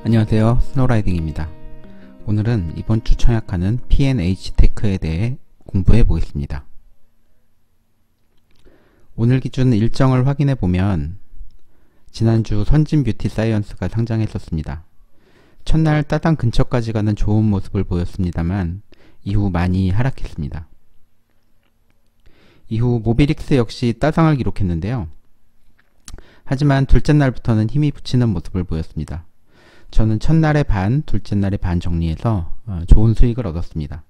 안녕하세요, 스노우라이딩입니다. 오늘은 이번 주 청약하는 P&H테크에 대해 공부해 보겠습니다. 오늘 기준 일정을 확인해 보면 지난주 선진뷰티사이언스가 상장했었습니다. 첫날 따당 근처까지 가는 좋은 모습을 보였습니다만 이후 많이 하락했습니다. 이후 모비릭스 역시 따상을 기록했는데요. 하지만 둘째 날부터는 힘이 붙이는 모습을 보였습니다. 저는 첫날에 반, 둘째 날에 반 정리해서 좋은 수익을 얻었습니다.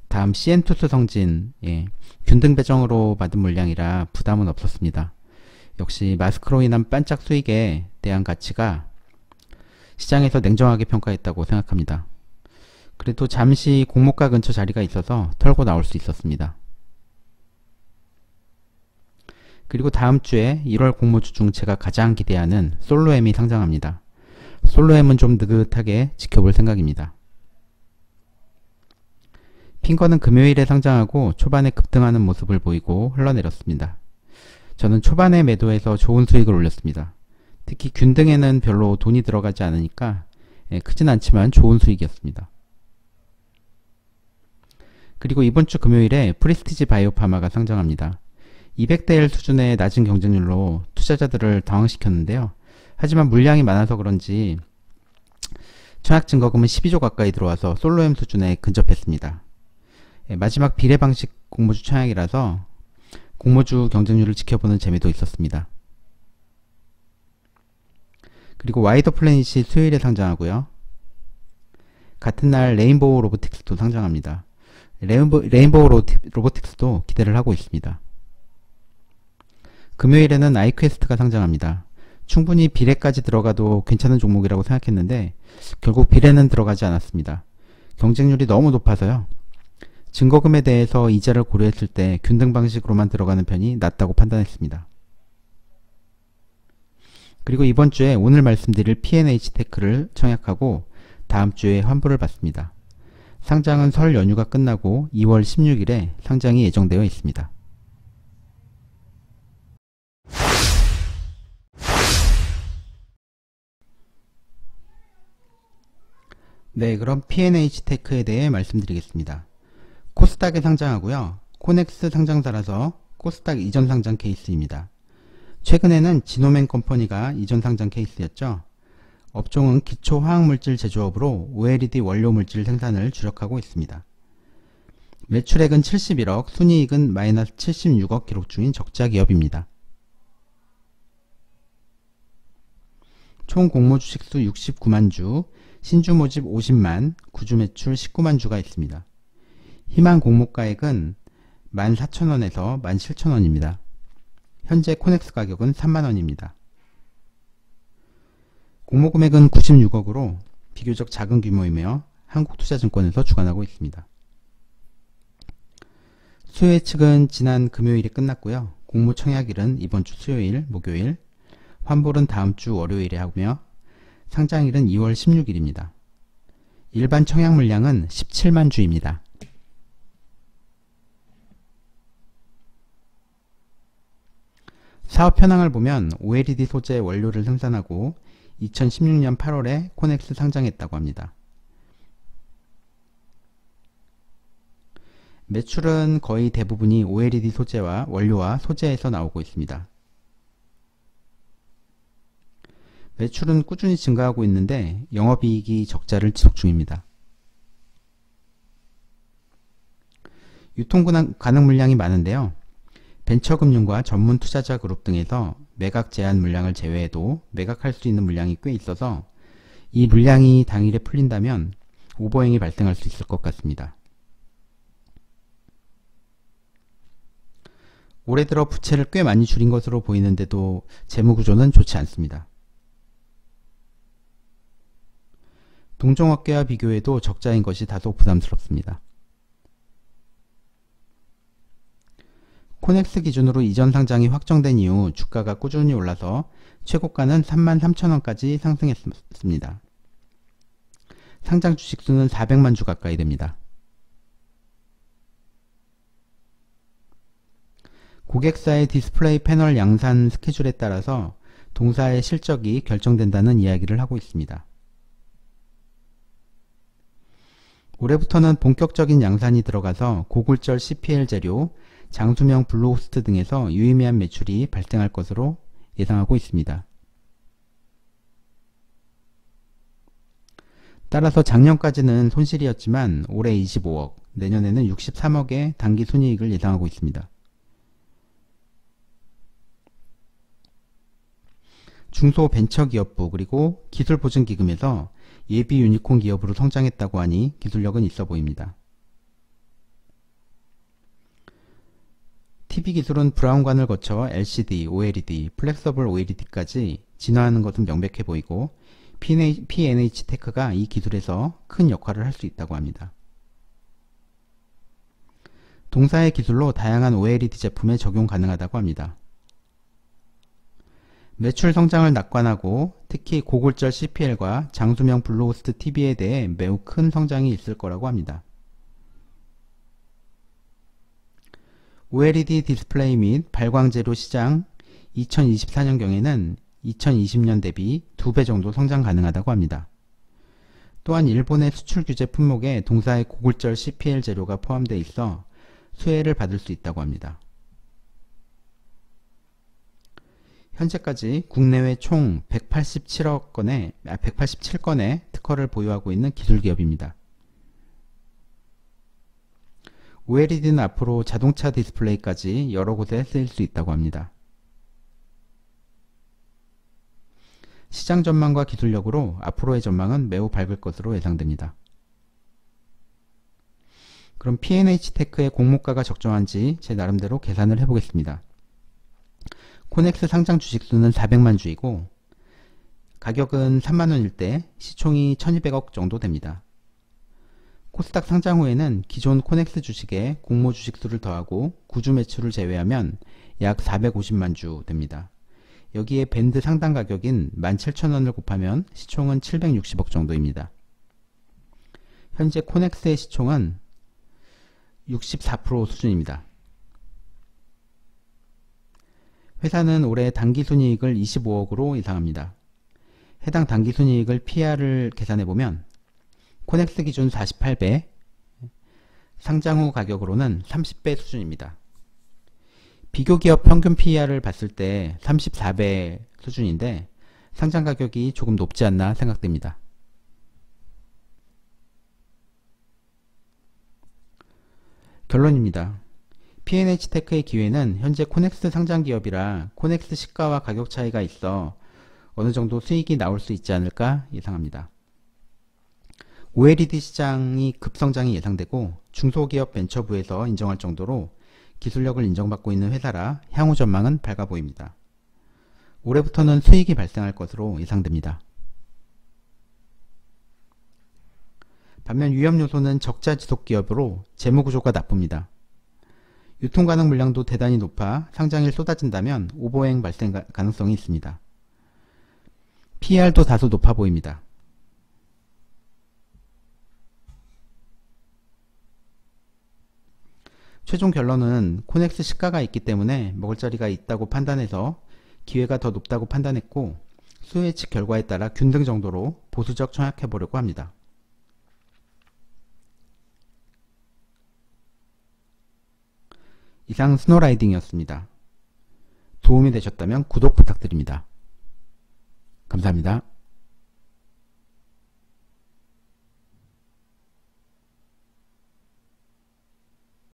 다음 CN투스 성진, 균등 배정으로 받은 물량이라 부담은 없었습니다. 역시 마스크로 인한 반짝 수익에 대한 가치가 시장에서 냉정하게 평가했다고 생각합니다. 그래도 잠시 공모가 근처 자리가 있어서 털고 나올 수 있었습니다. 그리고 다음 주에 1월 공모주 중 제가 가장 기대하는 솔로엠이 상장합니다. 솔로엠은 좀 느긋하게 지켜볼 생각입니다. 핑거는 금요일에 상장하고 초반에 급등하는 모습을 보이고 흘러내렸습니다. 저는 초반에 매도해서 좋은 수익을 올렸습니다. 특히 균등에는 별로 돈이 들어가지 않으니까 크진 않지만 좋은 수익이었습니다. 그리고 이번 주 금요일에 프리스티지 바이오파마가 상장합니다. 200대 1 수준의 낮은 경쟁률로 투자자들을 당황시켰는데요. 하지만 물량이 많아서 그런지 청약 증거금은 12조 가까이 들어와서 솔로엠 수준에 근접했습니다. 마지막 비례 방식 공모주 청약이라서 공모주 경쟁률을 지켜보는 재미도 있었습니다. 그리고 와이더 플래닛이 수요일에 상장하고요. 같은 날 레인보우 로보틱스도 상장합니다. 레인보우 로보틱스도 기대를 하고 있습니다. 금요일에는 아이퀘스트가 상장합니다. 충분히 비례까지 들어가도 괜찮은 종목이라고 생각했는데 결국 비례는 들어가지 않았습니다. 경쟁률이 너무 높아서요. 증거금에 대해서 이자를 고려했을 때 균등 방식으로만 들어가는 편이 낫다고 판단했습니다. 그리고 이번 주에 오늘 말씀드릴 P&H테크를 청약하고 다음 주에 환불을 받습니다. 상장은 설 연휴가 끝나고 2월 16일에 상장이 예정되어 있습니다. 네, 그럼 P&H테크에 대해 말씀드리겠습니다. 코스닥에 상장하고요. 코넥스 상장사라서 코스닥 이전 상장 케이스입니다. 최근에는 지노맨 컴퍼니가 이전 상장 케이스였죠. 업종은 기초화학물질 제조업으로 OLED 원료 물질 생산을 주력하고 있습니다. 매출액은 71억, 순이익은 마이너스 76억 기록 중인 적자 기업입니다. 총 공모 주식수 69만 주, 신주 모집 50만, 구주 매출 19만 주가 있습니다. 희망 공모가액은 14,000원에서 17,000원입니다. 현재 코넥스 가격은 3만원입니다. 공모 금액은 96억으로 비교적 작은 규모이며 한국투자증권에서 주관하고 있습니다. 수요 예측은 지난 금요일에 끝났고요. 공모 청약일은 이번 주 수요일, 목요일, 환불은 다음 주 월요일에 하며 상장일은 2월 16일입니다. 일반 청약 물량은 17만 주입니다. 사업 현황을 보면 OLED 소재 원료를 생산하고 2016년 8월에 코넥스 상장했다고 합니다. 매출은 거의 대부분이 OLED 소재와 원료와 소재에서 나오고 있습니다. 매출은 꾸준히 증가하고 있는데 영업이익이 적자를 지속 중입니다. 유통 가능 물량이 많은데요. 벤처금융과 전문 투자자 그룹 등에서 매각 제한 물량을 제외해도 매각할 수 있는 물량이 꽤 있어서 이 물량이 당일에 풀린다면 오버행이 발생할 수 있을 것 같습니다. 올해 들어 부채를 꽤 많이 줄인 것으로 보이는데도 재무구조는 좋지 않습니다. 동종업계와 비교해도 적자인 것이 다소 부담스럽습니다. 코넥스 기준으로 이전 상장이 확정된 이후 주가가 꾸준히 올라서 최고가는 33,000원까지 상승했습니다. 상장 주식수는 400만 주 가까이 됩니다. 고객사의 디스플레이 패널 양산 스케줄에 따라서 동사의 실적이 결정된다는 이야기를 하고 있습니다. 올해부터는 본격적인 양산이 들어가서 고굴절 CPL 재료, 장수명 블루호스트 등에서 유의미한 매출이 발생할 것으로 예상하고 있습니다. 따라서 작년까지는 손실이었지만 올해 25억, 내년에는 63억의 단기 순이익을 예상하고 있습니다. 중소벤처기업부 그리고 기술보증기금에서 예비 유니콘 기업으로 성장했다고 하니 기술력은 있어 보입니다. TV기술은 브라운관을 거쳐 LCD, OLED, 플렉서블 OLED까지 진화하는 것은 명백해 보이고 P&H테크가 이 기술에서 큰 역할을 할 수 있다고 합니다. 동사의 기술로 다양한 OLED 제품에 적용 가능하다고 합니다. 매출 성장을 낙관하고 특히 고굴절 CPL과 장수명 블루호스트 TV에 대해 매우 큰 성장이 있을 거라고 합니다. OLED 디스플레이 및 발광재료 시장 2024년경에는 2020년 대비 2배 정도 성장 가능하다고 합니다. 또한 일본의 수출 규제 품목에 동사의 고굴절 CPL 재료가 포함되어 있어 수혜를 받을 수 있다고 합니다. 현재까지 국내외 총 187건의 특허를 보유하고 있는 기술기업입니다. OLED는 앞으로 자동차 디스플레이까지 여러 곳에 쓰일 수 있다고 합니다. 시장 전망과 기술력으로 앞으로의 전망은 매우 밝을 것으로 예상됩니다. 그럼 P&H테크의 공모가가 적정한지 제 나름대로 계산을 해보겠습니다. 코넥스 상장 주식수는 400만 주이고 가격은 3만원일 때 시총이 1200억 정도 됩니다. 코스닥 상장 후에는 기존 코넥스 주식에 공모 주식수를 더하고 구주 매출을 제외하면 약 450만 주 됩니다. 여기에 밴드 상단 가격인 17,000원을 곱하면 시총은 760억 정도입니다. 현재 코넥스의 시총은 64% 수준입니다. 회사는 올해 당기순이익을 25억으로 예상합니다. 해당 당기순이익을 PR을 계산해보면 코넥스 기준 48배, 상장 후 가격으로는 30배 수준입니다. 비교기업 평균 PER을 봤을 때 34배 수준인데 상장 가격이 조금 높지 않나 생각됩니다. 결론입니다. P&H테크의 기회는 현재 코넥스 상장 기업이라 코넥스 시가와 가격 차이가 있어 어느 정도 수익이 나올 수 있지 않을까 예상합니다. OLED 시장이 급성장이 예상되고 중소기업 벤처부에서 인정할 정도로 기술력을 인정받고 있는 회사라 향후 전망은 밝아 보입니다. 올해부터는 수익이 발생할 것으로 예상됩니다. 반면 위험 요소는 적자 지속 기업으로 재무구조가 나쁩니다. 유통 가능 물량도 대단히 높아 상장일 쏟아진다면 오버행 발생 가능성이 있습니다. PER도 다소 높아 보입니다. 최종 결론은 코넥스 시가가 있기 때문에 먹을 자리가 있다고 판단해서 기회가 더 높다고 판단했고 수혜측 결과에 따라 균등 정도로 보수적 청약해 보려고 합니다. 이상 스노라이딩이었습니다. 도움이 되셨다면 구독 부탁드립니다. 감사합니다.